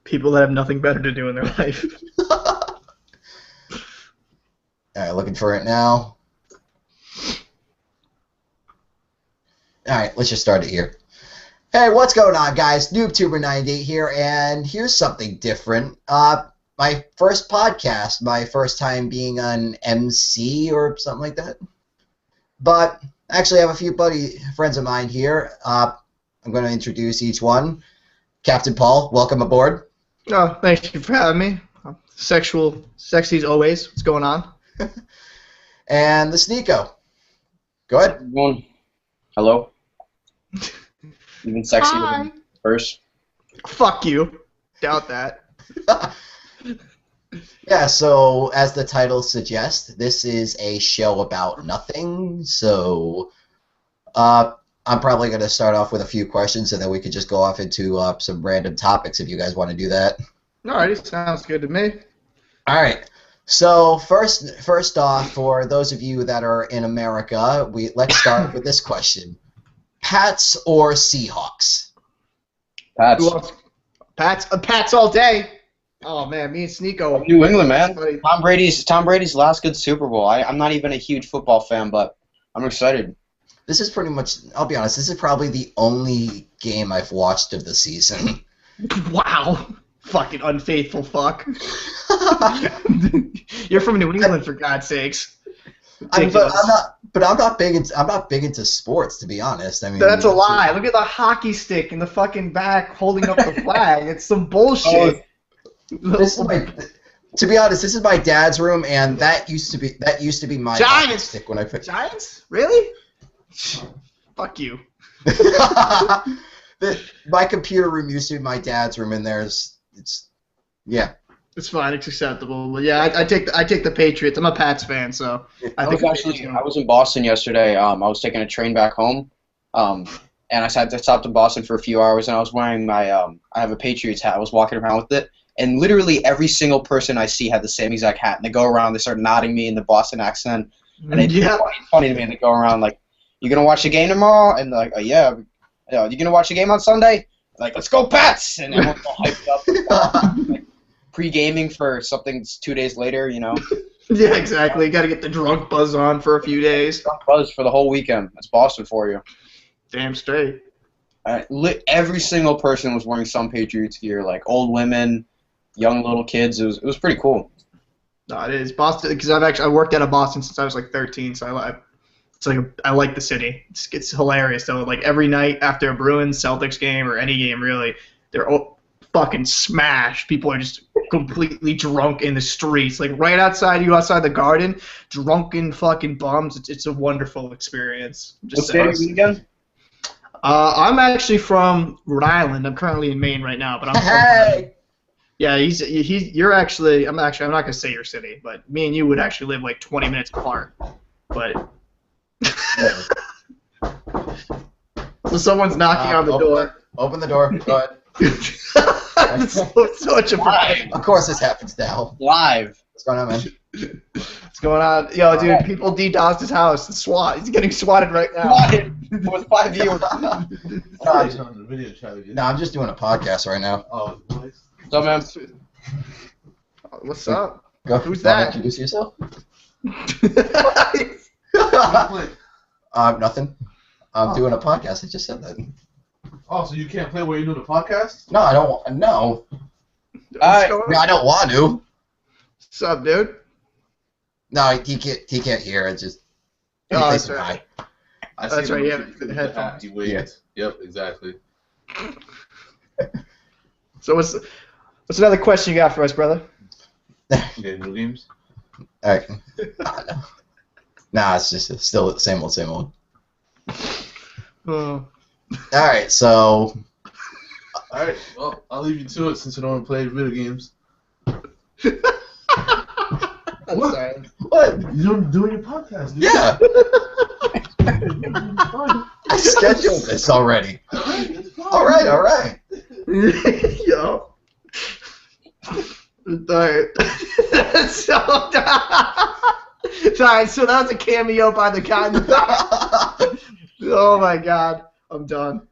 People that have nothing better to do in their life. All right, looking for it now. All right, let's just start it here. Hey, what's going on, guys? NoobTuber98 here, and here's something different. My first podcast, my first time being an MC or something like that. But actually, I have a few friends of mine here. I'm going to introduce each one. CaPTaINPauL, welcome aboard. Oh, thank you for having me. Sexy as always. What's going on? And TheSneako. Go ahead. Everyone. Hello. Even sexy Hi. first. Fuck you. Doubt that. Yeah, so as the title suggests, this is a show about nothing. So I'm probably going to start off with a few questions, and then we could just go off into some random topics if you guys want to do that. Alrighty, sounds good to me. All right. So first off, for those of you that are in America, let's start with this question: Pats or Seahawks? Pats. Who else? Pats all day. Oh man, me and Sneako. New England, man. Tom Brady's last good Super Bowl. I'm not even a huge football fan, but I'm excited. This is pretty much, I'll be honest, this is probably the only game I've watched of the season. Wow. Fucking unfaithful fuck. You're from New England, for God's sakes. I'm not big into sports, to be honest. I mean, that's a lie. Look at the hockey stick in the fucking back holding up the flag. It's some bullshit. To be honest, this is my dad's room, and that used to be my hockey stick when I put Giants? Really? Fuck you. My computer room used to be my dad's room, and yeah. It's fine. It's acceptable. But yeah, I take the Patriots. I'm a Pats fan, so I was in Boston yesterday. I was taking a train back home, and I stopped in Boston for a few hours, and I was wearing my I have a Patriots hat. I was walking around with it, and literally every single person I see had the same exact hat, and they go around, they start nodding me in the Boston accent, and it's funny to me, and they go around like, "You gonna watch the game tomorrow?" And they're like, "Oh yeah." "You gonna watch the game on Sunday?" Like, "Let's go Pats!" And everyone's all hyped up, like, pre-gaming for something 2 days later, you know. Yeah, exactly. You gotta get the drunk buzz on for a few days. Drunk buzz for the whole weekend. That's Boston for you. Damn straight. Every single person was wearing some Patriots gear, like old women, young little kids. It was pretty cool. No, it is Boston, because I worked out of Boston since I was like 13, so I like the city. It's hilarious though. Like every night after a Bruins Celtics game or any game really, they're all fucking smashed. People are just completely drunk in the streets, like right outside the garden, drunken fucking bums. It's a wonderful experience. What state are you again? I'm actually from Rhode Island. I'm currently in Maine right now, but I'm Hey! Yeah, you're actually. I'm not gonna say your city, but me and you would actually live like 20 minutes apart. But so someone's knocking on the door. Open the door. Go ahead. It's such a Live. Of course, this happens now. Live. What's going on, man? What's going on? Yo, dude, people DDoSed his house. He's getting swatted right now. Swatted with 5 viewers. No, I'm just doing a podcast right now. Oh, nice. What's up, man? What's up? Go. Who's Wanna that? Introduce yourself. Nothing. I'm doing a podcast. I just said that. Oh, so you can't play while you're doing a podcast? No, I don't want. No. What's going on? I don't want to. What's up, dude? No, he can't hear. It's just. Oh, that's right. That's right, yeah, The headphones. he waits. Yep, exactly. So what's another question you got for us, brother? You get new games? All right. Nah, it's just still the same old. Oh. All right, so. Alright, well, I'll leave you to it since you don't want to play video games. I'm sorry. What? You're doing your podcast, dude. Yeah. I scheduled this already. All right. Yo. Alright. Sorry, so that was a cameo by the guy in the back. Oh my god. I'm done.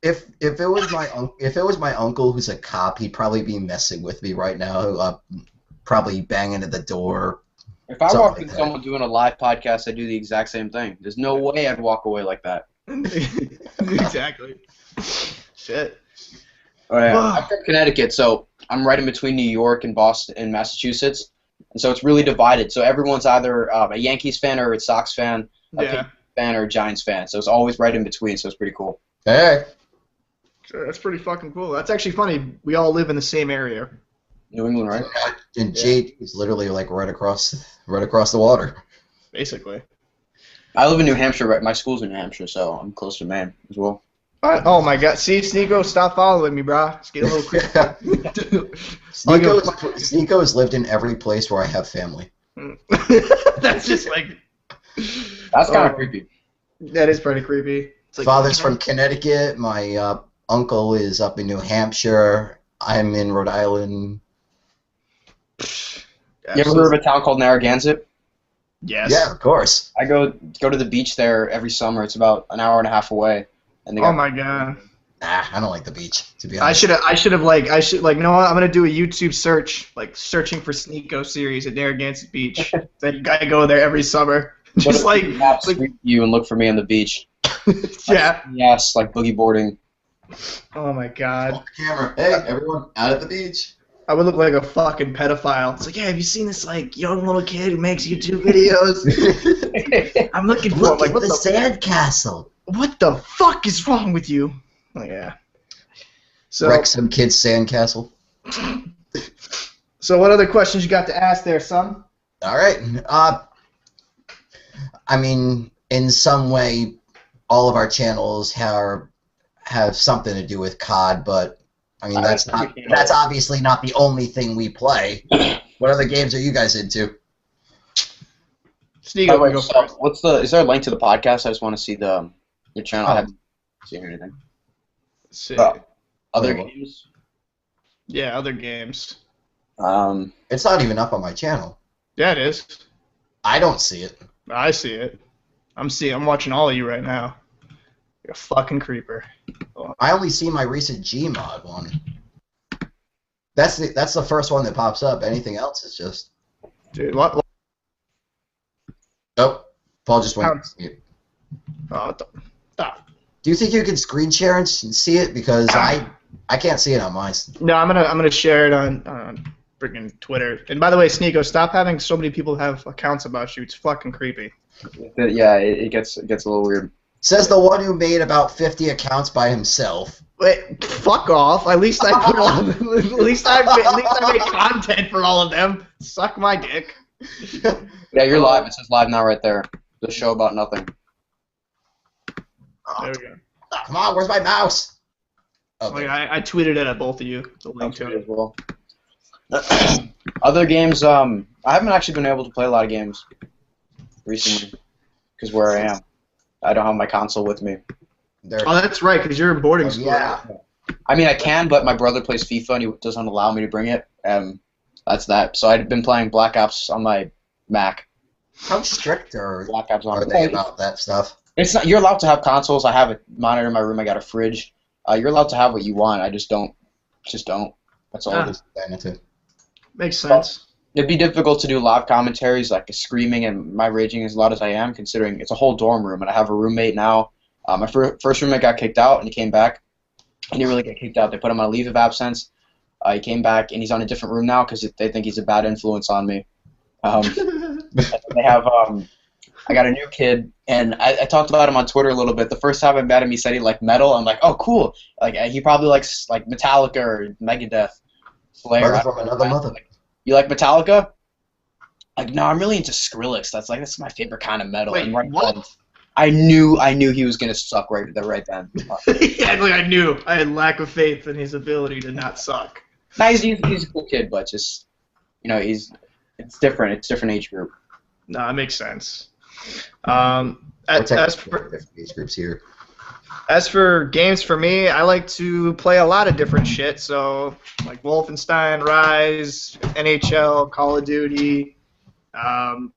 If it was my uncle who's a cop, he'd probably be messing with me right now. Probably banging at the door. If I Something walked like into that. someone doing a live podcast, I'd do the exact same thing. There's no way I'd walk away like that. Exactly. Shit. Oh, yeah. I'm from Connecticut, so I'm right in between New York and Boston and Massachusetts, and so it's really divided. So everyone's either a Yankees fan or a Sox fan, a Yeah. Patriots fan or a Giants fan. So it's always right in between. So it's pretty cool. Hey, Sure, that's pretty fucking cool. That's actually funny. We all live in the same area. New England, right? and JD is literally like right across the water. Basically. I live in New Hampshire. Right? My school's in New Hampshire, so I'm close to Maine as well. Oh my god. See, Sneako, stop following me, bro. It's getting a little creepy. Sneako has lived in every place where I have family. That's just like. That's kind of creepy. That is pretty creepy. It's like, Father's from Connecticut. My uncle is up in New Hampshire. I'm in Rhode Island. You ever heard of a town called Narragansett? Yes. Yeah, of course. I go to the beach there every summer. It's about an hour and a half away. And they Oh got, my god. Nah, I don't like the beach, to be I honest. should you know what? I'm gonna do a YouTube search, like searching for Sneako series at Narragansett Beach. Then I go there every summer. Just like, maps greet you and look for me on the beach. yeah. Yes, like boogie boarding. Oh my god. Hold the camera. Hey, everyone, out at the beach. I would look like a fucking pedophile. It's like, yeah, have you seen this like young little kid who makes YouTube videos? I'm looking for Look like at what the sandcastle. what the fuck is wrong with you? Oh, yeah. So Wreck some kid's sandcastle. so what other questions you got to ask there, son? All right. I mean, in some way, all of our channels have something to do with COD, but I mean that's obviously not the only thing we play. What other games are you guys into? Sneako, Wait, go so first. is there a link to the podcast? I just want to see your channel. I haven't seen anything. Let's see. Other Wait, games? Yeah, other games. It's not even up on my channel. Yeah, it is. I don't see it. I see it. I'm watching all of you right now. You're a fucking creeper. I only see my recent Gmod one. That's the first one that pops up. Anything else is just. Dude, what? Oh, Paul just went. Pounce. Oh, stop. Do you think you can screen share and see it? Because I can't see it on mine. No, I'm gonna share it on freaking Twitter. And by the way, Sneako, stop having so many people have accounts about you. It's fucking creepy. Yeah, it gets a little weird. Says the one who made about 50 accounts by himself. Wait, fuck off. At least I put all. At least I made content for all of them. Suck my dick. Yeah, you're live. It says live now right there. The show about nothing. There we go. Come on, where's my mouse? Oh, Like, I tweeted it at both of you. The link to as it. well. Other games, I haven't actually been able to play a lot of games recently because where I am, I don't have my console with me. there. Oh, that's right, because you're in boarding school. Yeah. I mean, I can, but my brother plays FIFA and he doesn't allow me to bring it. That's that. So I've been playing Black Ops on my Mac. How strict are Black Ops on they about that stuff? It's not. You're allowed to have consoles. I have a monitor in my room. I got a fridge. You're allowed to have what you want. I just don't. That's all. Ah. It is. Makes sense. It'd be difficult to do live commentaries, like screaming and my raging as loud as I am, considering it's a whole dorm room and I have a roommate now. My first roommate got kicked out and he came back. He didn't really get kicked out. They put him on a leave of absence. He came back and he's on a different room now because they think he's a bad influence on me. They have. I got a new kid, and I talked about him on Twitter a little bit. The first time I met him, he said he liked metal. I'm like, oh, cool. Like he probably likes like Metallica or Megadeth, Slayer. Mother from another mother. Like, you like Metallica? Like, no, I'm really into Skrillex. That's my favorite kind of metal. Wait, And right what? then, I knew he was gonna suck right then. Yeah, like I knew. I had lack of faith in his ability to not suck. No, he's a cool kid, but just it's different. It's a different age group. No, it makes sense. We're As technically for different age groups here. as for games for me, I like to play a lot of different shit. So like Wolfenstein, Rise, NHL, Call of Duty. What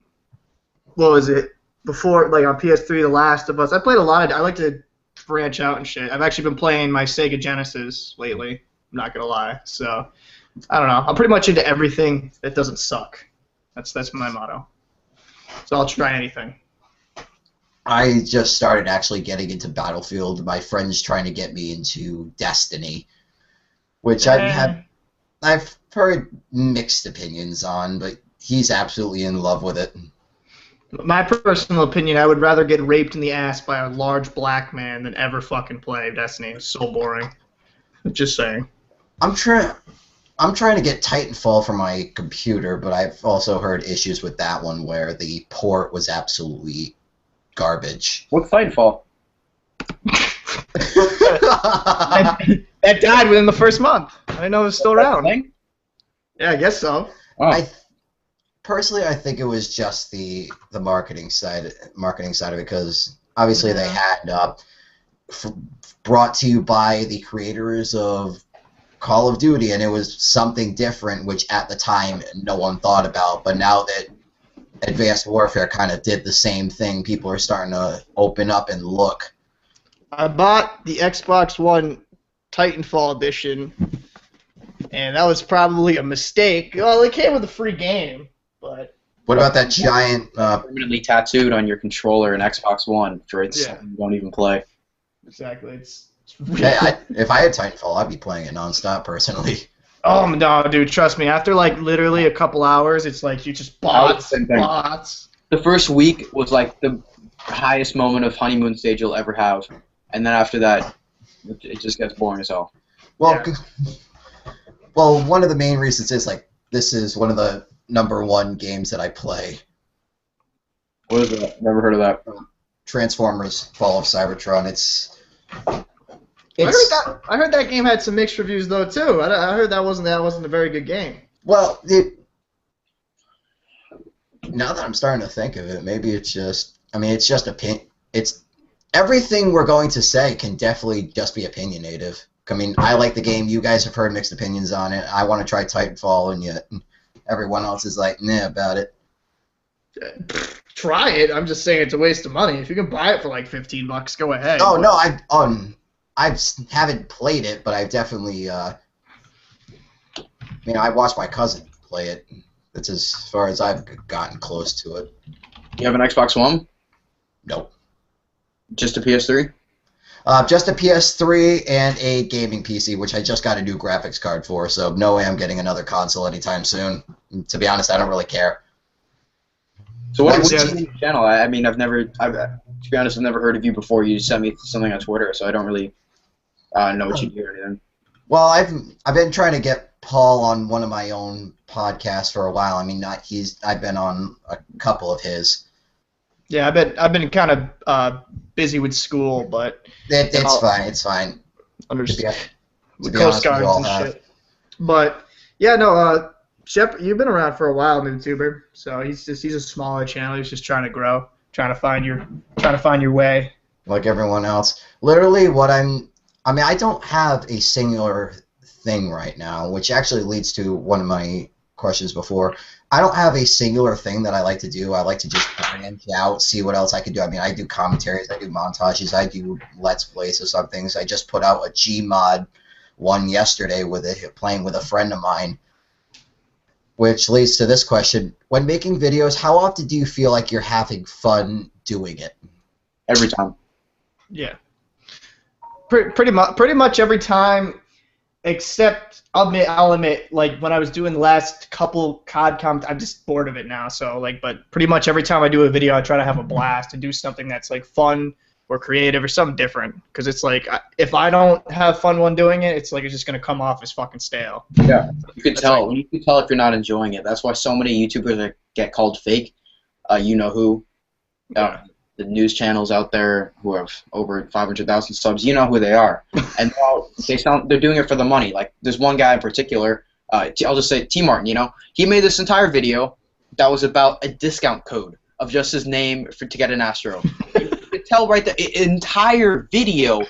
was it? Before, like on PS3, The Last of Us. I played a lot of. I like to branch out and shit. I've actually been playing my Sega Genesis lately. I'm not gonna lie. So I don't know. I'm pretty much into everything that doesn't suck. That's my motto. So I'll try anything. I just started actually getting into Battlefield. My friend's trying to get me into Destiny, which I've heard mixed opinions on, but he's absolutely in love with it. My personal opinion, I would rather get raped in the ass by a large black man than ever fucking play Destiny. It's so boring. Just saying. I'm trying to get Titanfall for my computer, but I've also heard issues with that one where the port was absolutely garbage. What's Titanfall? That died within the first month. I didn't know it was still around. Yeah, I guess so. Oh. Personally, I think it was just the marketing side of it, because obviously they had brought to you by the creators of Call of Duty, and it was something different, which at the time no one thought about. But now that Advanced Warfare kind of did the same thing, people are starting to open up and look. I bought the Xbox One Titanfall edition, and that was probably a mistake. Well, it came with a free game, but... What about that giant... permanently tattooed on your controller in Xbox One for you don't even play. Exactly. If I had Titanfall, I'd be playing it nonstop, personally. Oh, no, dude, trust me. After, like, literally a couple hours, it's like you just bots. The first week was, like, the highest moment of honeymoon stage you'll ever have. And then after that, it just gets boring as hell. Well, well, one of the main reasons is, like, this is one of the #1 games that I play. What is that? Never heard of that. Transformers: Fall of Cybertron. I heard that game had some mixed reviews though too. I heard that wasn't a very good game. Well, now that I'm starting to think of it, maybe it's just. I mean, it's just It's everything we're going to say can definitely just be opinionative. I mean, I like the game. You guys have heard mixed opinions on it. I want to try Titanfall, and yet everyone else is like, nah about it. Try it. I'm just saying it's a waste of money. If you can buy it for like $15, go ahead. Oh no, I haven't played it, but I've definitely. I watched my cousin play it. That's as far as I've gotten close to it. You have an Xbox One? Nope. Just a PS3? Just a PS3 and a gaming PC, which I just got a new graphics card for, so no way I'm getting another console anytime soon. To be honest, I don't really care. So what's your channel? I mean, to be honest, I've never heard of you before. You sent me something on Twitter, so I don't really know what you do or anything. Well, I've been trying to get Paul on one of my own podcasts for a while. I mean, I've been on a couple of his. Yeah, I've been kind of busy with school, but it's fine. It's fine. Understand. To be Coast honest, we Guards all and have. shit. But yeah, no. Shep, you've been around for a while, YouTuber. So he's a smaller channel. He's just trying to grow, trying to find your way. Like everyone else. Literally, I don't have a singular thing right now, which actually leads to one of my questions before. I don't have a singular thing that I like to do. I like to just branch out, see what else I can do. I mean, I do commentaries, I do montages, I do Let's Plays of some things. I just put out a Gmod one yesterday playing with a friend of mine, which leads to this question. When making videos, how often do you feel like you're having fun doing it? Every time. Yeah. Pretty much every time, except I'll admit, like when I was doing the last couple COD comps, I'm just bored of it now. So but pretty much every time I do a video, I try to have a blast and do something that's like fun or creative or something different. Because it's like if I don't have fun when doing it, it's like it's just gonna come off as fucking stale. Yeah, you can tell. You can tell if you're not enjoying it. That's why so many YouTubers that get called fake. You know who? The news channels out there who have over 500,000 subs, you know who they are, and they're doing it for the money. Like there's one guy in particular, I'll just say T Martin. You know, he made this entire video that was about a discount code of just his name to get an Astro. You could tell right there, entire video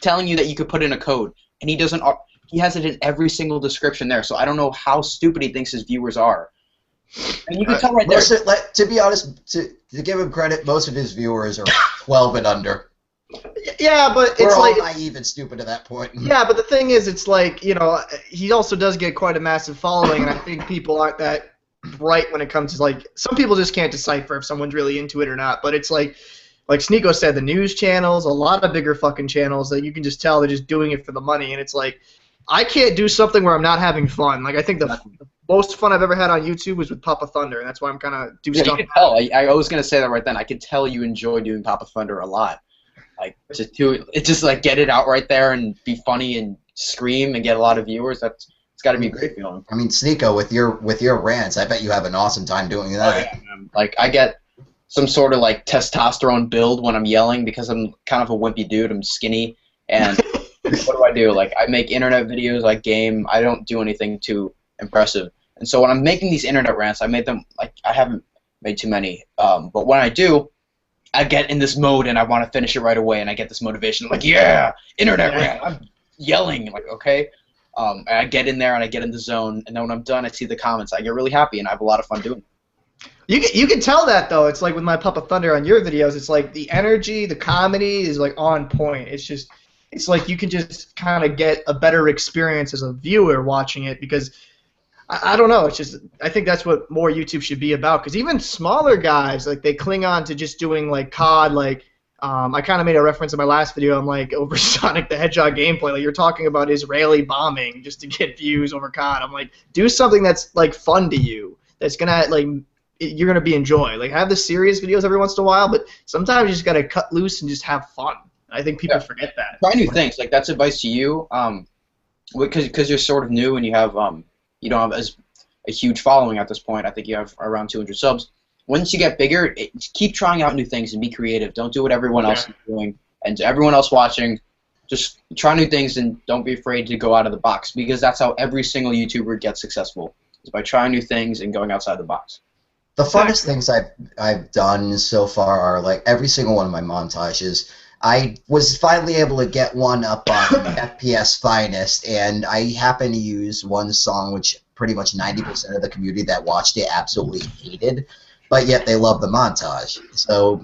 telling you that you could put in a code, and he doesn't. He has it in every single description there. So I don't know how stupid he thinks his viewers are. And you can tell right there. To be honest, to give him credit, most of his viewers are 12 and under. Yeah, but We're it's all like naive and stupid at that point. yeah, but the thing is, it's like he also does get quite a massive following, and I think people aren't that bright when it comes to like some people just can't decipher if someone's really into it or not. But it's like Sneako said, the news channels, a lot of bigger fucking channels that you can just tell they're just doing it for the money, and it's like I can't do something where I'm not having fun. Like I think the most fun I've ever had on YouTube was with Papa Thunder, and that's why I'm kind of do Yeah, stuff. you can tell. I was gonna say that right then. I could tell you enjoy doing Papa Thunder a lot. Like just do it. It's just like get it out right there and be funny and scream and get a lot of viewers. It's got to be a great feeling. I mean, Sneako, with your rants, I bet you have an awesome time doing that. Oh, yeah, man. Like I get some sort of like testosterone build when I'm yelling because I'm kind of a wimpy dude. I'm skinny, and what do? Like I make internet videos, I game. I don't do anything too impressive. And so when I'm making these internet rants, I made them like I haven't made too many. But when I do, I get in this mode and I want to finish it right away, and I get this motivation. I'm like, yeah, internet rant. I'm yelling like, okay. And I get in there and I get in the zone, and then when I'm done, I see the comments. I get really happy and I have a lot of fun doing it. You can tell that though. It's like with my Papa Thunder on your videos. It's like the energy, the comedy is like on point. It's like you can just kind of get a better experience as a viewer watching it because I don't know. It's just I think that's what more YouTube should be about because even smaller guys like they cling on to just doing like COD like. I kind of made a reference in my last video. I'm like over Sonic the Hedgehog gameplay. Like you're talking about Israeli bombing just to get views over COD. I'm like, do something that's like fun to you. That's gonna like you're gonna be enjoy. Like have the serious videos every once in a while, but sometimes you just gotta cut loose and just have fun. I think people forget that. Try new things. Like that's advice to you. Because you're sort of new and you have you don't have as a huge following at this point. I think you have around 200 subs. Once you get bigger, keep trying out new things and be creative. Don't do what everyone else is doing. And to everyone else watching, just try new things and don't be afraid to go out of the box because that's how every single YouTuber gets successful, is by trying new things and going outside the box. The funnest things I've done so far are like every single one of my montages. I was finally able to get one up on FPS Finest, and I happened to use one song which pretty much 90% of the community that watched it absolutely hated. But yet they love the montage. So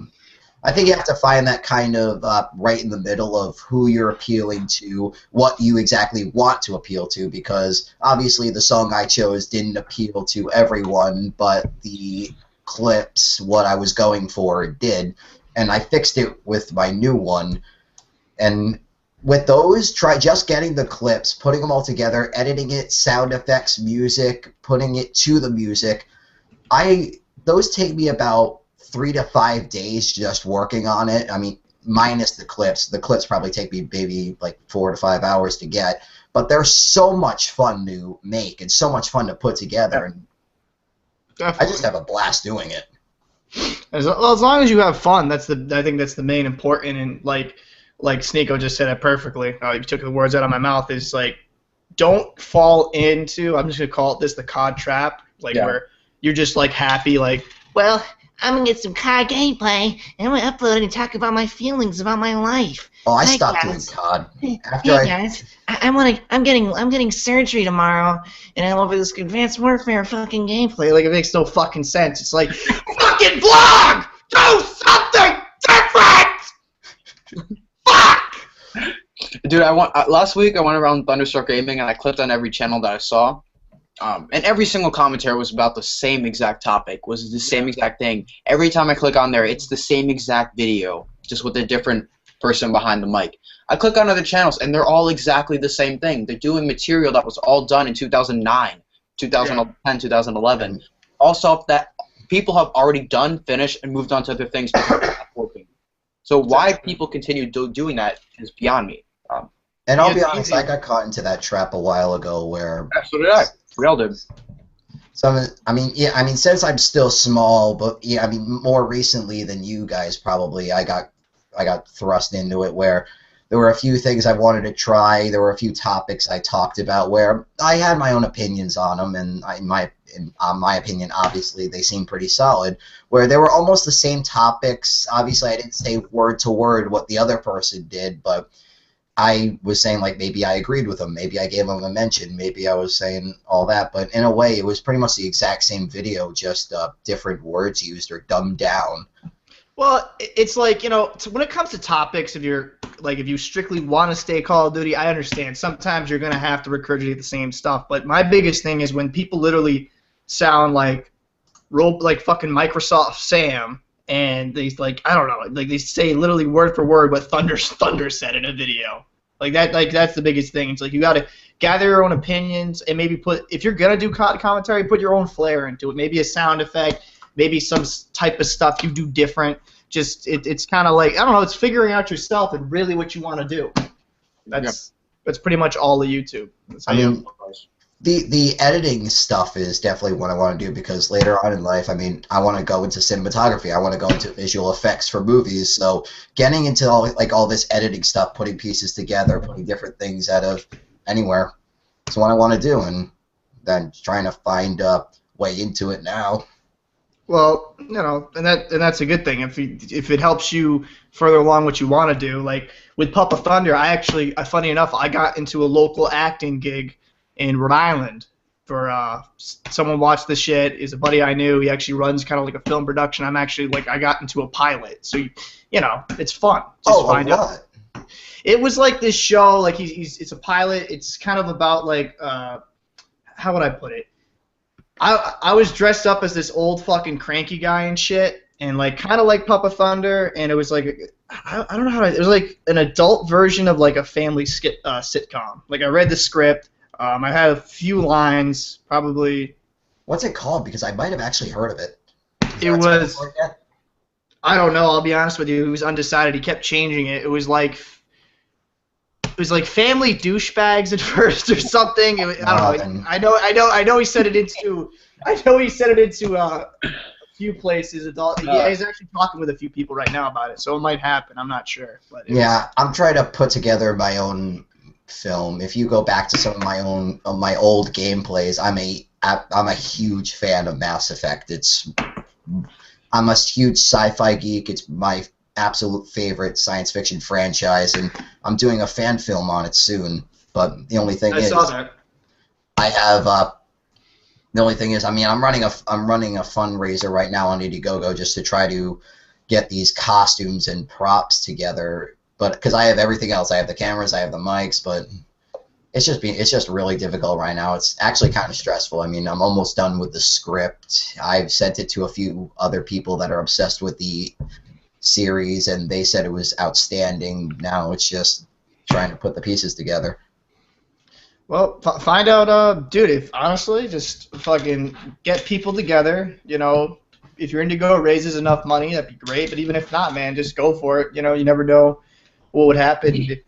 I think you have to find that kind of right in the middle of who you're appealing to, what you exactly want to appeal to, because obviously the song I chose didn't appeal to everyone, but the clips, what I was going for, did. And I fixed it with my new one. And with those, try just getting the clips, putting them all together, editing it, sound effects, music, putting it to the music. Those take me about 3 to 5 days just working on it. I mean, minus the clips. The clips probably take me maybe like 4 to 5 hours to get. But they're so much fun to make and so much fun to put together. And I just have a blast doing it. As long as you have fun, I think that's the main important. And like Sneako just said it perfectly. You took the words out of my mouth. Is like, don't fall into. I'm just gonna call it this the COD trap. Like where you're just like happy, like, well, I'm gonna get some COD gameplay and I'm gonna upload it and talk about my feelings about my life. Oh, I stopped doing COD. Guys, I'm getting surgery tomorrow, and I love this Advanced Warfare fucking gameplay. Like it makes no fucking sense. It's like fucking vlog, do something different. Fuck. Dude, last week I went around Thunderstruck Gaming and I clicked on every channel that I saw. And every single commentary was about the same exact topic, was the same exact thing. Every time I click on there, it's the same exact video, just with a different person behind the mic. I click on other channels, and they're all exactly the same thing. They're doing material that was all done in 2009, 2010, 2011. All stuff that people have already done, finished, and moved on to other things because it's not working. So why people continue doing that is beyond me. And I'll be honest, I got caught into that trap a while ago where... So did I. We all did. So I mean, since I'm still small, but yeah, I mean, more recently than you guys probably, I got thrust into it where there were a few things I wanted to try. There were a few topics I talked about where I had my own opinions on them, and in my opinion, obviously, they seemed pretty solid. Where they were almost the same topics. Obviously, I didn't say word to word what the other person did, but I was saying, like, maybe I agreed with them, maybe I gave them a mention, maybe I was saying all that, but in a way, it was pretty much the exact same video, just different words used or dumbed down. Well, it's like, when it comes to topics, if you strictly want to stay Call of Duty, I understand. Sometimes you're going to have to regurgitate the same stuff. But my biggest thing is when people literally sound like fucking Microsoft Sam, and they I don't know, they say literally word for word what Thunder said in a video. That's the biggest thing. It's like you got to gather your own opinions and maybe if you're going to do commentary, put your own flair into it. Maybe a sound effect, maybe some type of stuff you do different. Just it's kind of like, I don't know, it's figuring out yourself and really what you want to do. That's pretty much all of YouTube. The editing stuff is definitely what I want to do, because later on in life, I want to go into cinematography. I want to go into visual effects for movies. So getting into all this editing stuff, putting pieces together, putting different things out of anywhere, is what I want to do, and then trying to find a way into it now. Well, and that's a good thing if it helps you further along what you want to do. Like with Pup of Thunder, funny enough, I got into a local acting gig in Rhode Island for someone watched the shit. Is a buddy I knew. He actually runs kind of like a film production. I got into a pilot, so it's fun. Just find out. It was like this show. Like it's a pilot. It's kind of about how would I put it? I was dressed up as this old fucking cranky guy and shit, and kind of like Pup of Thunder, and it was like I don't know it was like an adult version of like a family sitcom. Like I read the script, I had a few lines, probably. What's it called? Because I might have actually heard of it. It was. I don't know. I'll be honest with you. He was undecided. He kept changing it. It was like family douchebags at first or something. I don't know. I know he said it into. I know he said it into a few places. Yeah, he's actually talking with a few people right now about it, so it might happen. I'm not sure. But I'm trying to put together my own film. If you go back to some of my old gameplays, I'm a huge fan of Mass Effect. I'm a huge sci-fi geek. It's my absolute favorite science fiction franchise, and I'm doing a fan film on it soon. But the only thing is, I'm running a fundraiser right now on Indiegogo just to try to get these costumes and props together. But because I have everything else, I have the cameras, I have the mics, but it's just really difficult right now. It's actually kind of stressful. I'm almost done with the script. I've sent it to a few other people that are obsessed with the series, and they said it was outstanding. Now it's just trying to put the pieces together. Well, find out, dude. If honestly, just fucking get people together. If your Indiegogo raises enough money, that'd be great. But even if not, man, just go for it. You never know what would happen. If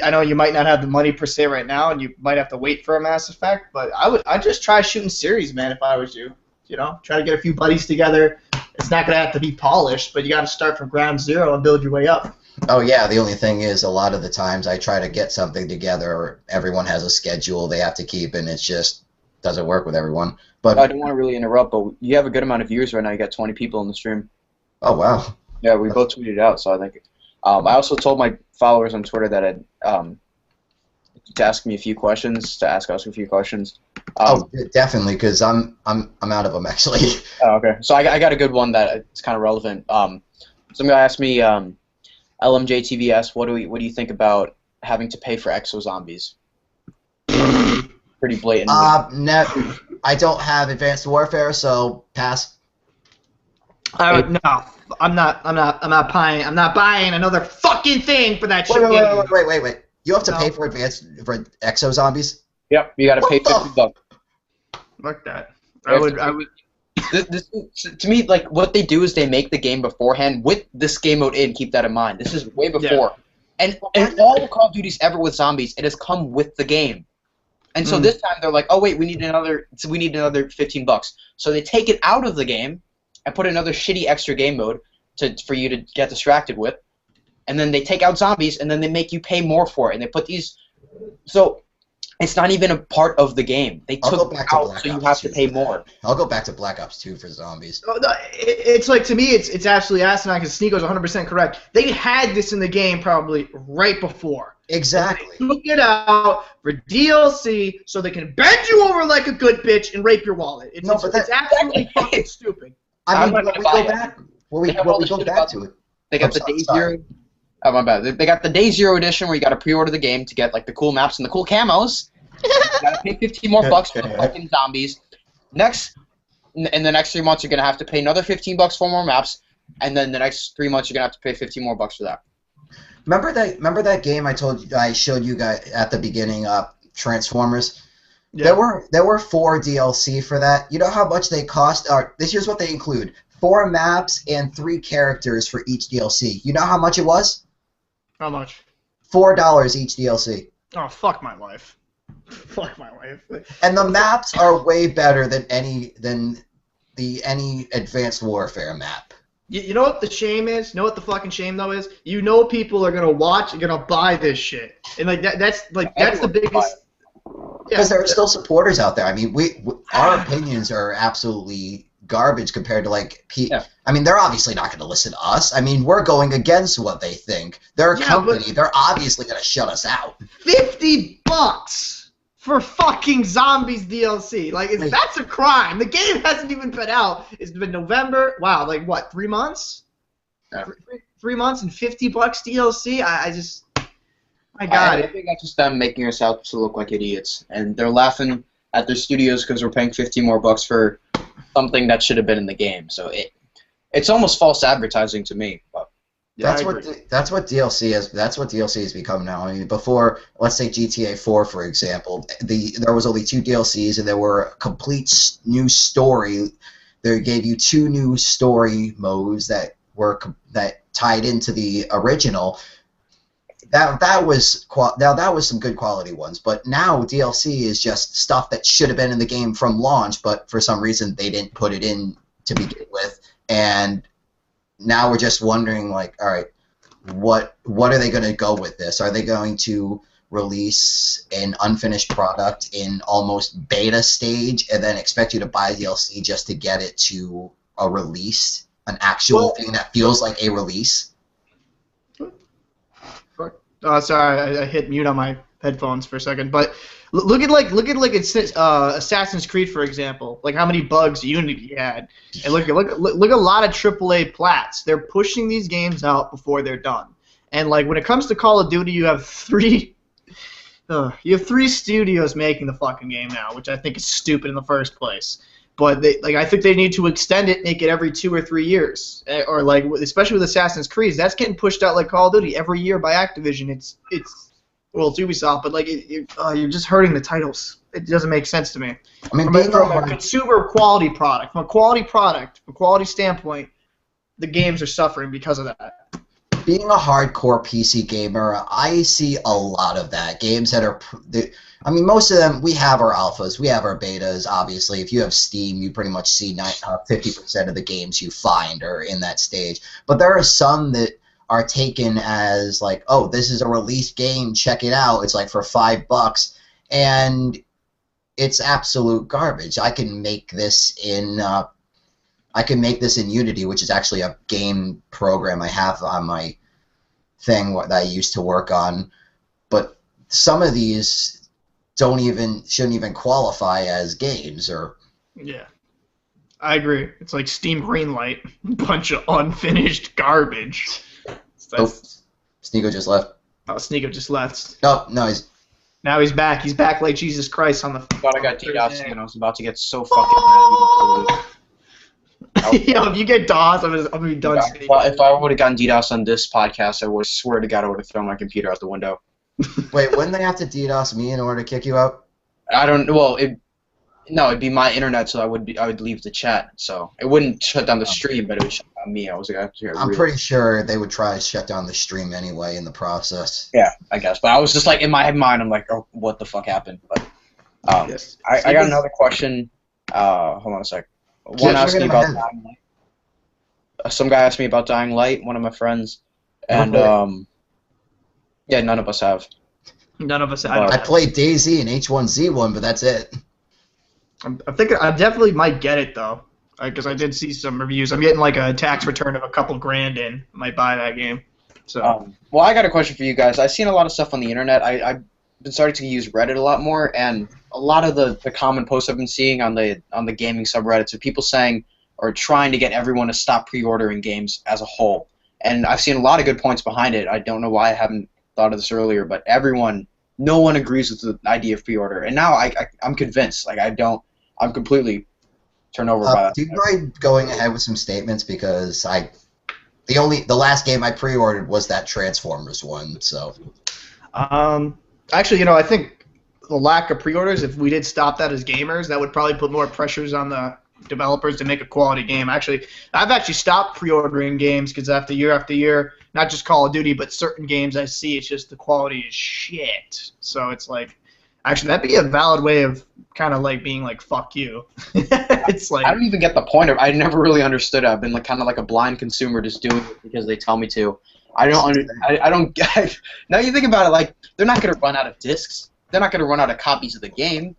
I know you might not have the money per se right now, and you might have to wait for a Mass Effect. But I'd just try shooting series, man. If I was you, try to get a few buddies together. It's not gonna have to be polished, but you got to start from ground zero and build your way up. Oh yeah, the only thing is, a lot of the times I try to get something together, everyone has a schedule they have to keep, and it just doesn't work with everyone. But I don't want to really interrupt, but you have a good amount of viewers right now. You got 20 people in the stream. Oh wow. Yeah, we both tweeted it out, so I think. I also told my followers on Twitter that to ask me a few questions, to ask us a few questions. Definitely, because I'm out of them actually. Oh, okay. So I got a good one that it's kind of relevant. Somebody asked me, LMJTVS, what do you think about having to pay for exo zombies? Pretty blatant. No, I don't have Advanced Warfare, so pass. No, I'm not buying another fucking thing for that shit. Wait. You have to pay for exo zombies? Yep, you got to pay $50. Fuck that. I would. To me, what they do is they make the game beforehand with this game mode in. Keep that in mind. This is way before, and all the Call of Duties ever with zombies, it has come with the game. And so this time they're like, oh wait, we need another $15. So they take it out of the game and put another shitty extra game mode for you to get distracted with, and then they take out zombies and then they make you pay more for it, and they put these. So it's not even a part of the game. They took it out, so you have to pay more. I'll go back to Black Ops 2 for zombies. It's like, to me, it's absolutely asinine, because Sneako's 100% correct. They had this in the game probably right before. Exactly. They took it out for DLC so they can bend you over like a good bitch and rape your wallet. It's absolutely fucking stupid. Well, They have all we the go shit back about to it. They got the Day Zero. Oh, my bad. They got the Day Zero edition where you got to pre-order the game to get like the cool maps and the cool camos. You got to pay 15 more bucks for the fucking zombies. In the next 3 months, you're gonna have to pay another 15 bucks for more maps, and then the next 3 months, you're gonna have to pay 15 more bucks for that. Remember that game I showed you guys at the beginning, Transformers? Yeah. There were 4 DLC for that. You know how much they cost? Here's what they include: 4 maps and 3 characters for each DLC. You know how much it was? How much? $4 each DLC. Oh, fuck my life. Fuck my life. And the maps are way better than any Advanced Warfare map. You know what the shame is? You know what the fucking shame though is? You know people are gonna watch and gonna buy this shit, and like that's the biggest. Because there are still supporters out there. I mean, our opinions are absolutely garbage compared to I mean, they're obviously not going to listen to us. I mean, we're going against what they think. They're a company. They're obviously going to shut us out. $50 for fucking Zombies DLC. Like, that's a crime. The game hasn't even been out. It's been November. Wow, like what? 3 months? Yeah. 3 months and $50 DLC. My God. I think that's just them making us out to look like idiots, and they're laughing at their studios because we're paying 15 more bucks for something that should have been in the game. So it's almost false advertising to me. But that's what DLC is. That's what DLC has become now. I mean, before, let's say GTA 4, for example, there was only 2 DLCs, and there were a complete new story. They gave you 2 new story modes that tied into the original. That was some good quality ones, but now DLC is just stuff that should have been in the game from launch, but for some reason they didn't put it in to begin with, and now we're just wondering, like, all right, what are they going to go with this? Are they going to release an unfinished product in almost beta stage and then expect you to buy DLC just to get it to a release, an actual thing that feels like a release? Sorry, I hit mute on my headphones for a second. But look at Assassin's Creed, for example. Like how many bugs Unity had, and look at a lot of AAA plats. They're pushing these games out before they're done. And like when it comes to Call of Duty, you have three studios making the fucking game now, which I think is stupid in the first place. But I think they need to extend it, make it every 2 or 3 years, or like especially with Assassin's Creed, that's getting pushed out like Call of Duty every year by Activision. It's Ubisoft, but like you're just hurting the titles. It doesn't make sense to me. I mean, from a consumer quality product, from a quality standpoint, the games are suffering because of that. Being a hardcore PC gamer, I see a lot of that. Games that are, I mean, most of them, we have our alphas, we have our betas, obviously. If you have Steam, you pretty much see 50% of the games you find are in that stage. But there are some that are taken as like, oh, this is a release game, check it out. It's like for $5, and it's absolute garbage. I can make this in Unity, which is actually a game program I have on my thing that I used to work on. But some of these shouldn't even qualify as games. Yeah, I agree. It's like Steam Greenlight, bunch of unfinished garbage. Sneako just left. Oh, Sneako just left. No, Now he's back. He's back like Jesus Christ on the. I thought I got DDoS and I was about to get so fucking mad. Yo, if you get DOS, I'm gonna be done. Yeah, well, if I would have gotten DDoS on this podcast, I would swear to God I would have thrown my computer out the window. Wait, wouldn't they have to DDoS me in order to kick you out? I don't. Well, it'd be my internet, so I would leave the chat. So it wouldn't shut down the stream, but it would shut down me. I'm pretty sure they would try to shut down the stream anyway in the process. Yeah, I guess. But I was just like in my mind, I'm like, oh, what the fuck happened? But yes. I got another question. Hold on a sec. One asked me about Dying Light. Some guy asked me about Dying Light, one of my friends, and yeah, none of us have. None of us have. I played DayZ and H1Z1, but that's it. I think I definitely might get it though, because I did see some reviews. I'm getting like a tax return of a couple grand in. I might buy that game. So. Well, I got a question for you guys. I've seen a lot of stuff on the internet. I've been starting to use Reddit a lot more, and a lot of the common posts I've been seeing on the gaming subreddits are people saying, or trying to get everyone to stop pre-ordering games as a whole. And I've seen a lot of good points behind it. I don't know why I haven't thought of this earlier, but no one agrees with the idea of pre-order. And now I'm convinced. Like I'm completely turned over by that. Do you mind going ahead with some statements, because the last game I pre-ordered was that Transformers one, so. Actually, I think the lack of pre-orders, if we did stop that as gamers, that would probably put more pressures on the developers to make a quality game. Actually, I've actually stopped pre-ordering games because after year, not just Call of Duty, but certain games I see, it's just the quality is shit. So it's like, actually, that'd be a valid way of kind of like being like, fuck you. It's like, I don't even get the point of. I never really understood it. I've been like kind of like a blind consumer, just doing it because they tell me to. I don't get. Now you think about it, like they're not gonna run out of discs. They're not gonna run out of copies of the game.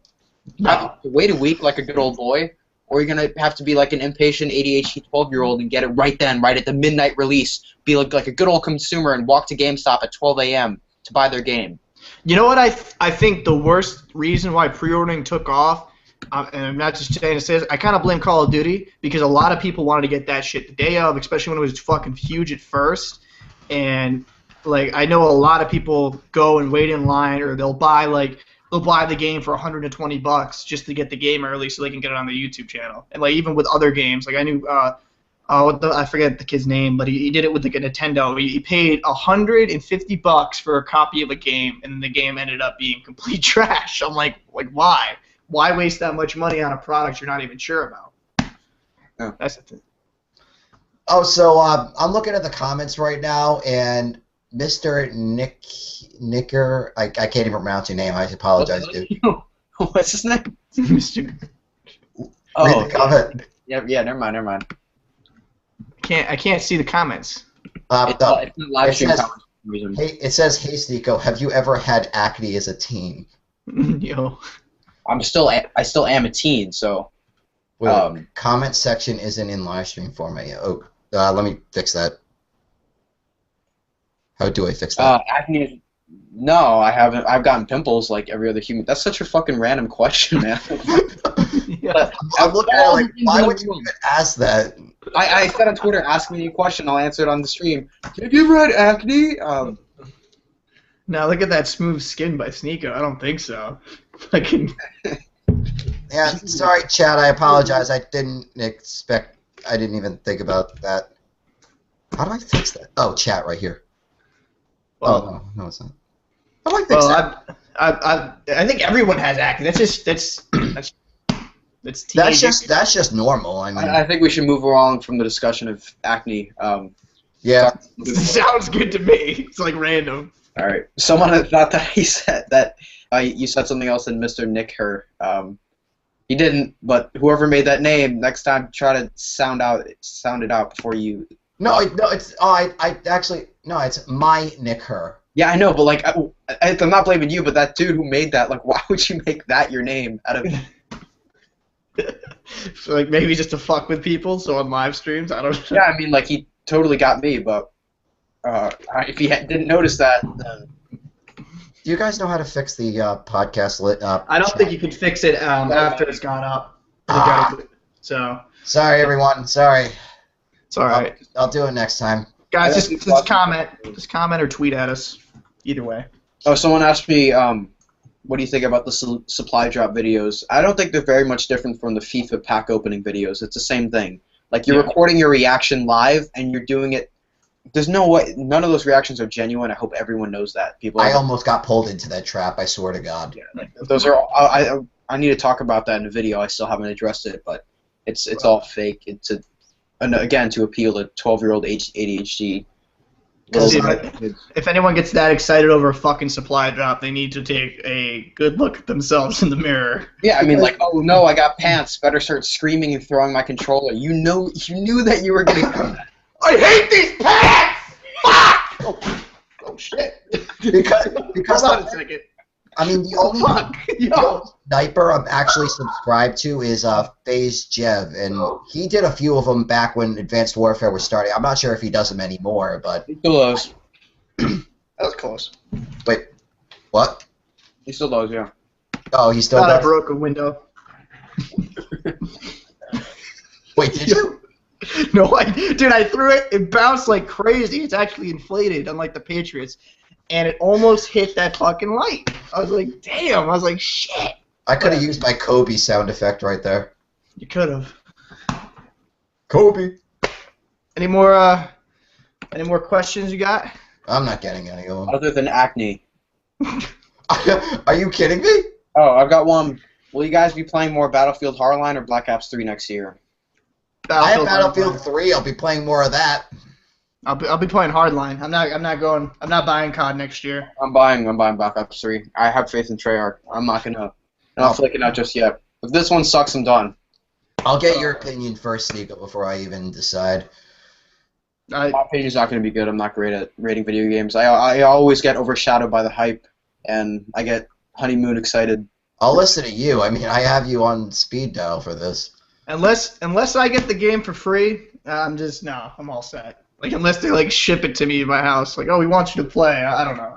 You have to wait a week like a good old boy, or you're gonna have to be like an impatient ADHD 12-year-old and get it right then, right at the midnight release. Be like a good old consumer and walk to GameStop at 12 a.m. to buy their game. You know what I think the worst reason why pre-ordering took off, and I'm not just saying this, I kind of blame Call of Duty because a lot of people wanted to get that shit the day of, especially when it was fucking huge at first. And like I know a lot of people go and wait in line, or they'll buy the game for $120 just to get the game early so they can get it on the YouTube channel. And like even with other games, like I knew I forget the kid's name, but he did it with like a Nintendo. He paid $150 for a copy of a game, and the game ended up being complete trash. I'm like why? Why waste that much money on a product you're not even sure about? Yeah. That's the thing. Oh, so I'm looking at the comments right now, and Mr. Nicker, I can't even pronounce your name. I apologize, dude. What's his name? Mr. Read the comment. Yeah. Never mind. I can't see the comments. It's live stream comments for some reason. It says, "Hey Sneako, have you ever had acne as a teen?" Yo. I still am a teen, so. Wait, comment section isn't in live stream format yet. Oh, let me fix that. How do I fix that? Acne. No, I haven't. I've gotten pimples like every other human. That's such a fucking random question, man. Yeah. I'm looking at it like, why would you even ask that? I said on Twitter, ask me a question, I'll answer it on the stream. Have you ever had acne? Now look at that smooth skin by Sneako. I don't think so. Fucking. Yeah, sorry, Chad. I apologize. I didn't even think about that. How do I fix that? Oh, chat right here. Well, no, it's not. How do I fix that? I think everyone has acne. That's teenage. That's just normal. I mean, I think we should move along from the discussion of acne. yeah. Sounds good to me. It's like random. All right. Someone thought that he said that you said something else than Mr. Nick her. He didn't, but whoever made that name, next time try to sound it out before you. No, it's it's my Nick her. Yeah, I know, but like I'm not blaming you, but that dude who made that, like, why would you make that your name out of? So, like maybe just to fuck with people, so on live streams, I don't know. Yeah, I mean, like he totally got me, but if he didn't notice that, then... Do you guys know how to fix the podcast lit up? I don't think you can fix it after it's gone up. So. Sorry, everyone. Sorry. It's all right. I'll do it next time. Guys, just comment or tweet at us. Either way. Oh, someone asked me, what do you think about the supply drop videos? I don't think they're very much different from the FIFA pack opening videos. It's the same thing. Like, you're recording your reaction live, and you're doing it. There's no way. None of those reactions are genuine. I hope everyone knows that. I almost got pulled into that trap. I swear to God. Yeah, like, those are. I need to talk about that in a video. I still haven't addressed it, but it's all fake. It's again to appeal to 12-year-old ADHD. If anyone gets that excited over a fucking supply drop, they need to take a good look at themselves in the mirror. Yeah, I mean, like, oh no, I got pants. Better start screaming and throwing my controller. You knew that you were getting. I hate these pants! Fuck! Oh shit! Because Hold on a second. I mean, the only sniper I'm actually subscribed to is FaZe Jev, and he did a few of them back when Advanced Warfare was starting. I'm not sure if he does them anymore, but he still does. That was close. Wait, what? He still does, yeah. Oh, he still does. I broke a window. Wait, did you? No, dude, I threw it. It bounced like crazy. It's actually inflated, unlike the Patriots, and it almost hit that fucking light. I was like, damn. I was like, shit. I could have used my Kobe sound effect right there. You could have. Kobe. Any more questions you got? I'm not getting any of them. Other than acne. Are you kidding me? Oh, I've got one. Will you guys be playing more Battlefield Hardline or Black Ops 3 next year? I have Battlefield 3. I'll be playing more of that. I'll be playing Hardline. I'm not buying COD next year. I'm buying Black Ops 3. I have faith in Treyarch. I'm not flicking out just yet. If this one sucks, I'm done. I'll get your opinion first, Sneako, before I even decide. My opinion's not going to be good. I'm not great at rating video games. I always get overshadowed by the hype, and I get honeymoon excited. I'll listen to you. I mean, I have you on speed dial for this. Unless I get the game for free, I'm all set. Like unless they like ship it to me in my house, like, oh, we want you to play. I don't know.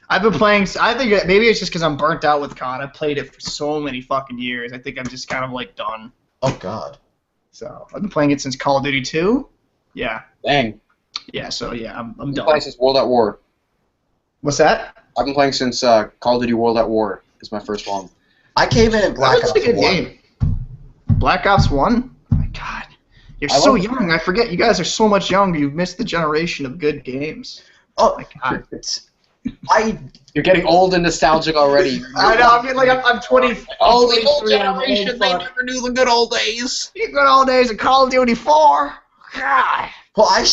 I've been playing. I think maybe it's just because I'm burnt out with COD. I've played it for so many fucking years. I think I'm just kind of like done. Oh God. So I've been playing it since Call of Duty 2. Yeah. Dang. Yeah. So yeah, I'm I've been done. playing since World at War. What's that? I've been playing since Call of Duty World at War is my first one. I came in Black Ops 1. That's a good game. Black Ops 1? Oh my God. You're so young. I forget. You guys are so much younger. You've missed the generation of good games. Oh my God. You're getting old and nostalgic already. I know. I mean, like I'm 20. Oh, the old generation. They never knew the good old days. The good old days of Call of Duty 4. God. Well, I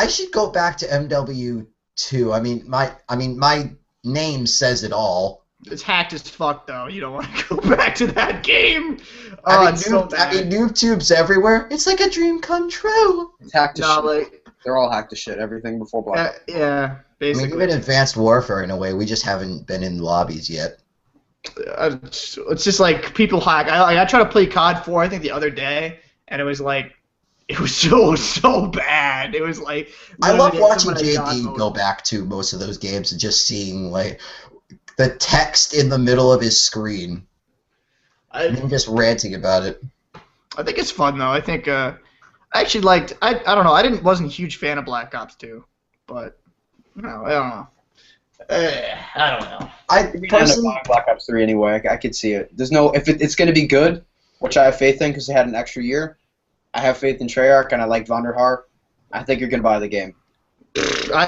should go back to MW2. I mean, my name says it all. It's hacked as fuck, though. You don't want to go back to that game. NoobTube's everywhere. It's like a dream come true. It's hacked to shit. They're all hacked to shit. Everything before Black Ops. Yeah, basically. I mean, even Advanced Warfare, in a way, we just haven't been in lobbies yet. It's just like people hack. I tried to play COD 4, I think, the other day, and it was like, it was so bad. It was like... I love watching JD go back to most of those games and just seeing, like, the text in the middle of his screen. And him just ranting about it. I think it's fun, though. I think, I actually liked... I don't know. Wasn't a huge fan of Black Ops 2, but... No, I don't know. I don't know. I personally buying Black Ops 3 anyway. I could see it. There's no... If it's going to be good, which I have faith in because they had an extra year, I have faith in Treyarch, and I like Vonderhaar. I think you're gonna buy the game. I'm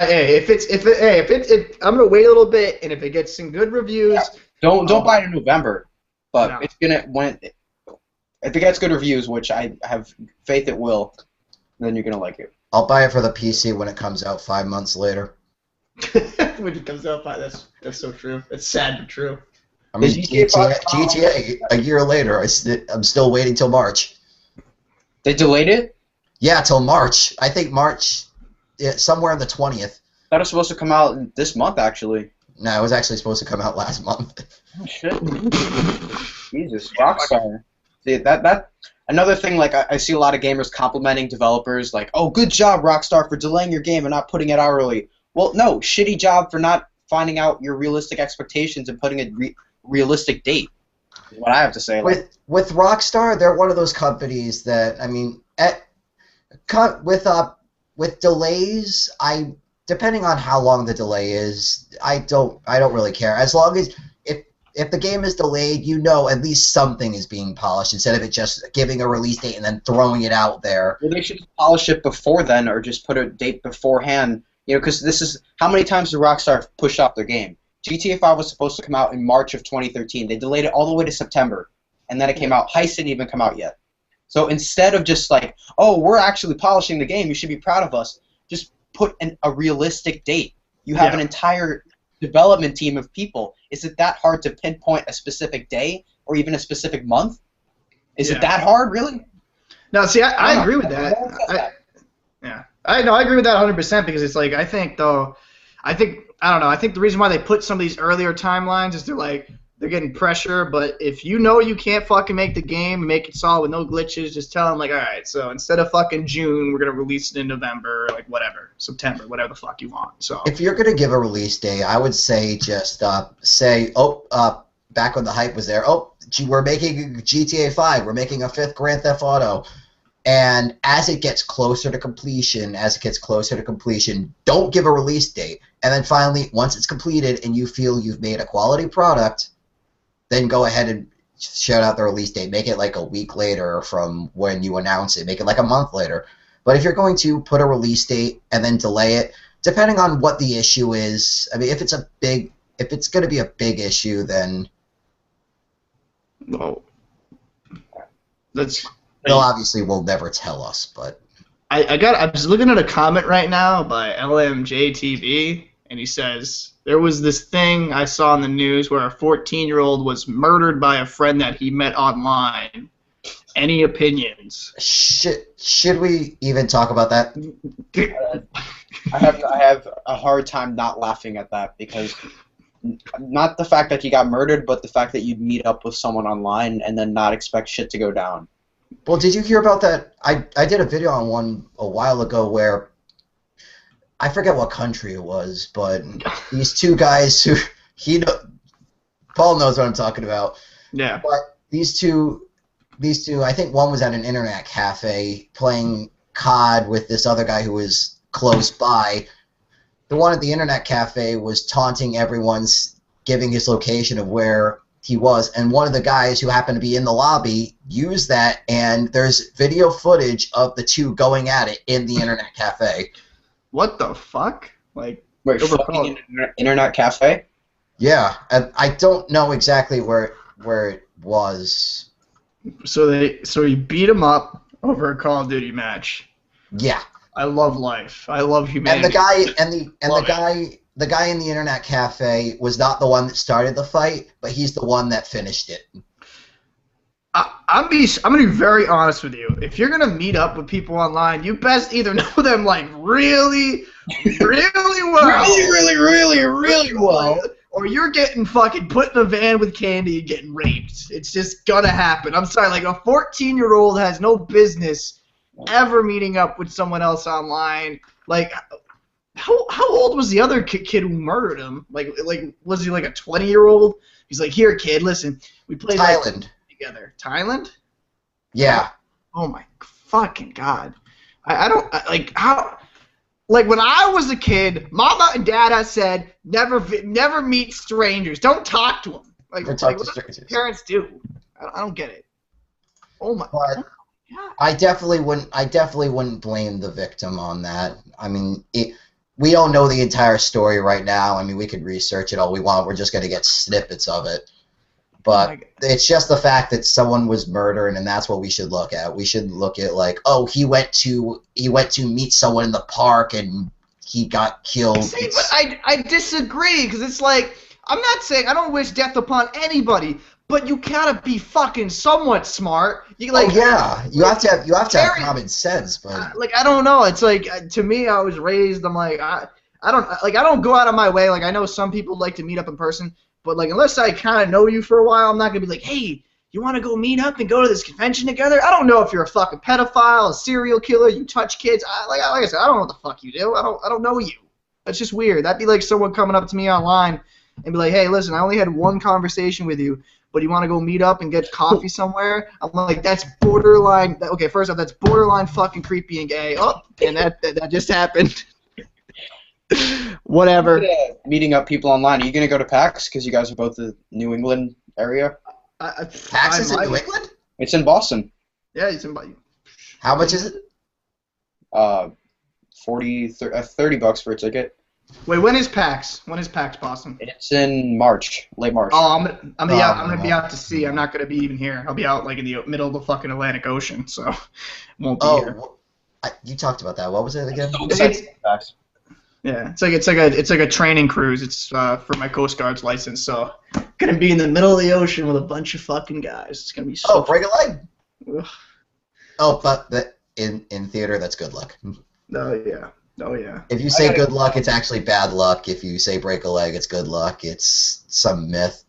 gonna wait a little bit, and if it gets some good reviews, don't buy it in November. But it's gonna if it gets good reviews, which I have faith it will, then you're gonna like it. I'll buy it for the PC when it comes out 5 months later. When it comes out, that's so true. It's sad but true. I mean, GTA a year later. I'm still waiting till March. They delayed it? Yeah, till March. I think March, somewhere on the 20th. That was supposed to come out this month, actually. No, it was actually supposed to come out last month. Oh, shit. Jesus, Rockstar. See, that another thing, like, I see a lot of gamers complimenting developers, like, oh, good job, Rockstar, for delaying your game and not putting it out early. Well, no, shitty job for not finding out your realistic expectations and putting a realistic date. Is what I have to say. With Rockstar, they're one of those companies that, I mean, with delays, depending on how long the delay is, I don't really care. As long as if the game is delayed, you know at least something is being polished instead of it just giving a release date and then throwing it out there. Well, they should polish it before then, or just put a date beforehand. You know, because this is how many times did Rockstar push off their game? GTA 5 was supposed to come out in March of 2013. They delayed it all the way to September, and then it came out. Heist didn't even come out yet. So instead of just like, oh, we're actually polishing the game, you should be proud of us, just put a realistic date. You have an entire development team of people. Is it that hard to pinpoint a specific day or even a specific month? Is it that hard, really? No, see, I agree with that. I agree with that 100% because it's like, I don't know. I think the reason why they put some of these earlier timelines is they're getting pressure. But if you know you can't fucking make the game and make it solid with no glitches, just tell them like, all right, so instead of fucking June, we're gonna release it in November, like whatever, September, whatever the fuck you want. So if you're gonna give a release date, I would say just back when the hype was there, we're making GTA 5, we're making a 5th Grand Theft Auto. And as it gets closer to completion, don't give a release date. And then finally, once it's completed and you feel you've made a quality product, then go ahead and shout out the release date. Make it like a week later from when you announce it. Make it like a month later. But if you're going to put a release date and then delay it, depending on what the issue is, I mean, if it's going to be a big issue, then Well, that's. they'll obviously will never tell us. But I was looking at a comment right now by LMJTV, and he says there was this thing I saw in the news where a 14-year-old was murdered by a friend that he met online. Any opinions? should we even talk about that? I have a hard time not laughing at that because not the fact that he got murdered, but the fact that you'd meet up with someone online and then not expect shit to go down. Well, did you hear about that? I did a video on one a while ago where I forget what country it was, but these two guys who Paul knows what I'm talking about. Yeah. But these two, I think one was at an internet cafe playing COD with this other guy who was close by. The one at the internet cafe was taunting everyone, giving his location of where he was, and one of the guys who happened to be in the lobby used that, and there's video footage of the two going at it in the internet cafe. What the fuck? Like, Wait, fucking internet cafe? Yeah, I don't know exactly where it was. so he beat him up over a Call of Duty match. Yeah, I love life. I love humanity. and the guy in the internet cafe was not the one that started the fight, but he's the one that finished it. I'm gonna be very honest with you. If you're gonna meet up with people online, you best either know them like really, really well, really well, or you're getting fucking put in a van with candy and getting raped. It's just gonna happen. I'm sorry, like a 14-year-old has no business ever meeting up with someone else online. Like, how old was the other kid who murdered him? Like was he like a 20-year-old? He's like, here, kid, listen, we played Thailand. Together. Thailand? Yeah. Oh my fucking god! I don't like how. Like when I was a kid, Mama and Dada said never meet strangers. Don't talk to them. Like, Don't talk to what strangers. do parents do? I don't get it. Oh my god. I definitely wouldn't blame the victim on that. I mean, we don't know the entire story right now. I mean, we could research it all we want. We're just going to get snippets of it. But it's just the fact that someone was murdered, and that's what we should look at. We should look at like, oh, he went to meet someone in the park and he got killed. See, but I disagree because it's like I'm not saying I don't wish death upon anybody, but you gotta be fucking somewhat smart. You like, oh yeah, you have to have common sense. But like I don't know. It's like to me, I was raised. I'm like I don't go out of my way. Like I know some people like to meet up in person. But, like, unless I kind of know you for a while, I'm not going to be like, hey, you want to go meet up and go to this convention together? I don't know if you're a fucking pedophile, a serial killer, you touch kids. Like I said, I don't know what the fuck you do. I don't know you. That's just weird. That'd be like someone coming up to me online and be like, hey, listen, I only had one conversation with you, but you want to go meet up and get coffee somewhere? I'm like, that's borderline. Okay, first off, that's borderline fucking creepy and gay. Oh, and that just happened. Whatever. Meeting up people online. Are you going to go to PAX because you guys are both the New England area? PAX is in New England? It's in Boston. Yeah, it's in Boston. How much is it? $30 for a ticket. Wait, when is PAX? When is PAX Boston? It's in March, late March. Oh, I'm gonna be out to sea. I'm not gonna be even here. I'll be out like in the middle of the fucking Atlantic Ocean, so won't be here. You talked about that. What was it again? PAX. Yeah, it's like a training cruise. It's for my Coast Guard's license, so gonna be in the middle of the ocean with a bunch of fucking guys. It's gonna be so. Oh, break a leg. Ugh. Oh, but in theater, that's good luck. Oh yeah. If you say good luck, it's actually bad luck. If you say break a leg, it's good luck. It's some myth.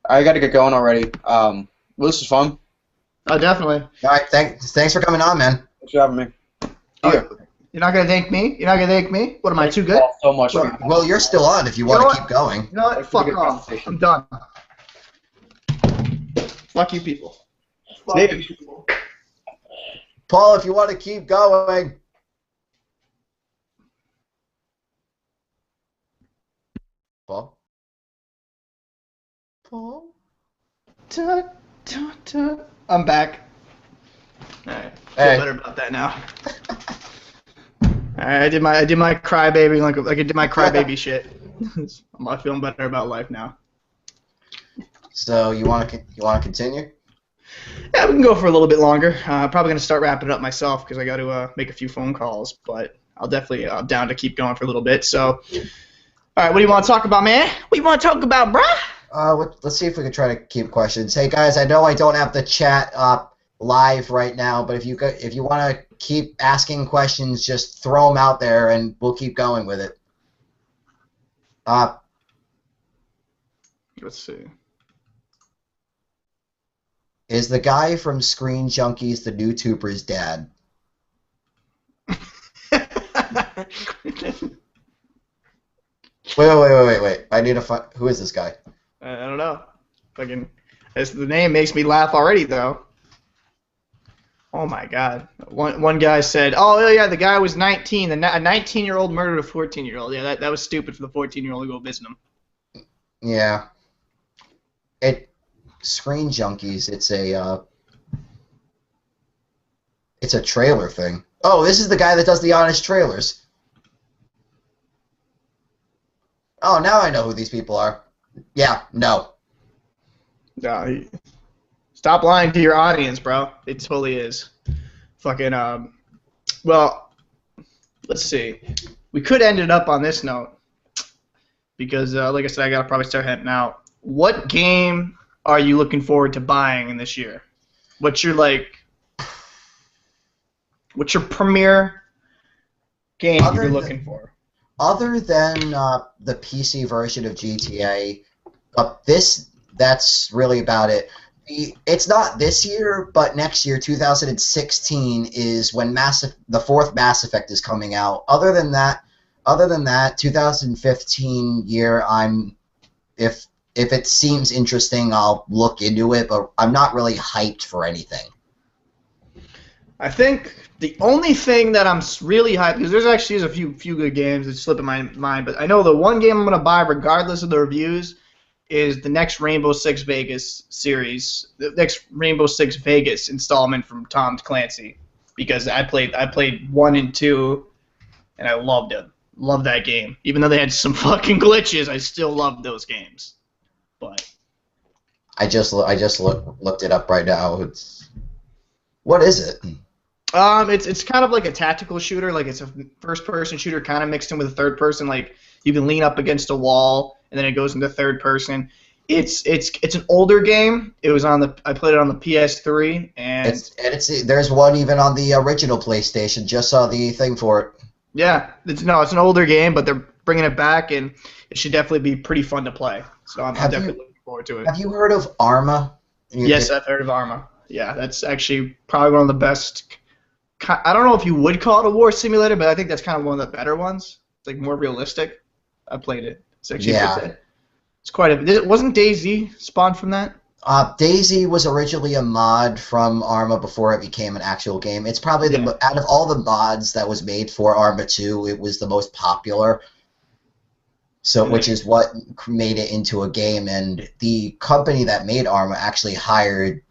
I gotta get going already. Well, this is fun. Oh, definitely. All right, thanks for coming on, man. Thanks for having me. Yeah. You're not gonna thank me? You're not gonna thank me? What am I too good? So much. Well, you're still on if you want to keep going. You know what? Fuck off. I'm done. Fuck you people. Fuck you people. Paul, if you want to keep going. Paul? Paul? I'm back. Alright, feel better about that now. Alright, I did my crybaby like I did my crybaby shit. I'm feeling better about life now. So you want to continue? Yeah, we can go for a little bit longer. Probably gonna start wrapping it up myself because I got to make a few phone calls, but I'll definitely down to keep going for a little bit. So, all right, what do you want to talk about, man? What do you want to talk about, bruh? Let's see if we can try to keep questions. Hey guys, I know I don't have the chat up live right now, but if you want to keep asking questions, just throw them out there, and we'll keep going with it. Let's see. Is the guy from Screen Junkies the new Tuber's dad? Wait. I need to find. Who is this guy? I don't know. Fucking, the name makes me laugh already, though. Oh my God. One guy said, "Oh yeah, the guy was 19. A 19-year-old murdered a 14-year-old. Yeah, that was stupid for the 14-year-old to go visit him." Yeah. Screen Junkies. It's a trailer thing. Oh, this is the guy that does the honest trailers. Oh, now I know who these people are. Yeah, no. No, stop lying to your audience, bro. It totally is. Fucking, well, let's see. We could end it up on this note because, like I said, I gotta probably start heading out. What game are you looking forward to buying in this year? What's your premier game you're looking for? Other than the PC version of GTA, that's really about it. It's not this year, but next year, 2016, is when the fourth Mass Effect is coming out. Other than that, 2015 year, if it seems interesting, I'll look into it, but I'm not really hyped for anything. I think the only thing that I'm really hyped, because there's a few good games that slip in my mind, but I know the one game I'm going to buy regardless of the reviews is the next Rainbow Six Vegas series, the next Rainbow Six Vegas installment from Tom Clancy, because I played 1 and 2, and I loved it. Loved that game. Even though they had some fucking glitches, I still loved those games. But I just looked it up right now. What is it? It's kind of like a tactical shooter. Like it's a first-person shooter, kind of mixed in with a third person. Like you can lean up against a wall, and then it goes into third person. It's an older game. It was I played it on the PS3, and there's one even on the original PlayStation. Just saw the thing for it. Yeah, it's an older game, but they're bringing it back, and it should definitely be pretty fun to play. So I'm definitely looking forward to it. Have you heard of Arma? Yes, I've heard of Arma. Yeah, that's actually probably one of the best. I don't know if you would call it a war simulator, but I think that's kind of one of the better ones. It's like more realistic. I played it. It's actually it's quite a. Wasn't DayZ spawned from that? DayZ was originally a mod from Arma before it became an actual game. It's probably out of all the mods that was made for Arma 2, it was the most popular. So, which is what made it into a game, and the company that made Arma actually hired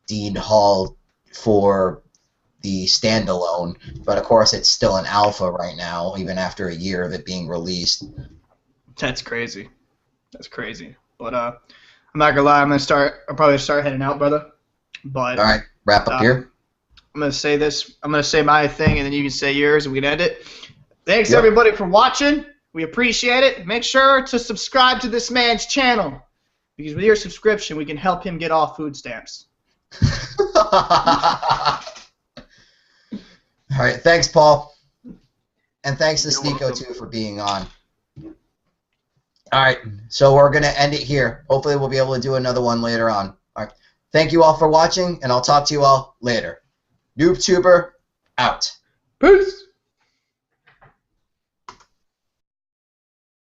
Dean Hall for the standalone, but of course it's still an alpha right now, even after a year of it being released. That's crazy. That's crazy. But I'm not gonna lie, I'll probably start heading out, brother. But all right, wrap up here. I'm gonna say this. I'm gonna say my thing, and then you can say yours, and we can end it. Thanks everybody for watching. We appreciate it. Make sure to subscribe to this man's channel, because with your subscription, we can help him get off food stamps. All right, thanks, Paul. And thanks to TheSneako, too, for being on. All right, so we're going to end it here. Hopefully we'll be able to do another one later on. All right, thank you all for watching, and I'll talk to you all later. NoobTuber, out. Peace.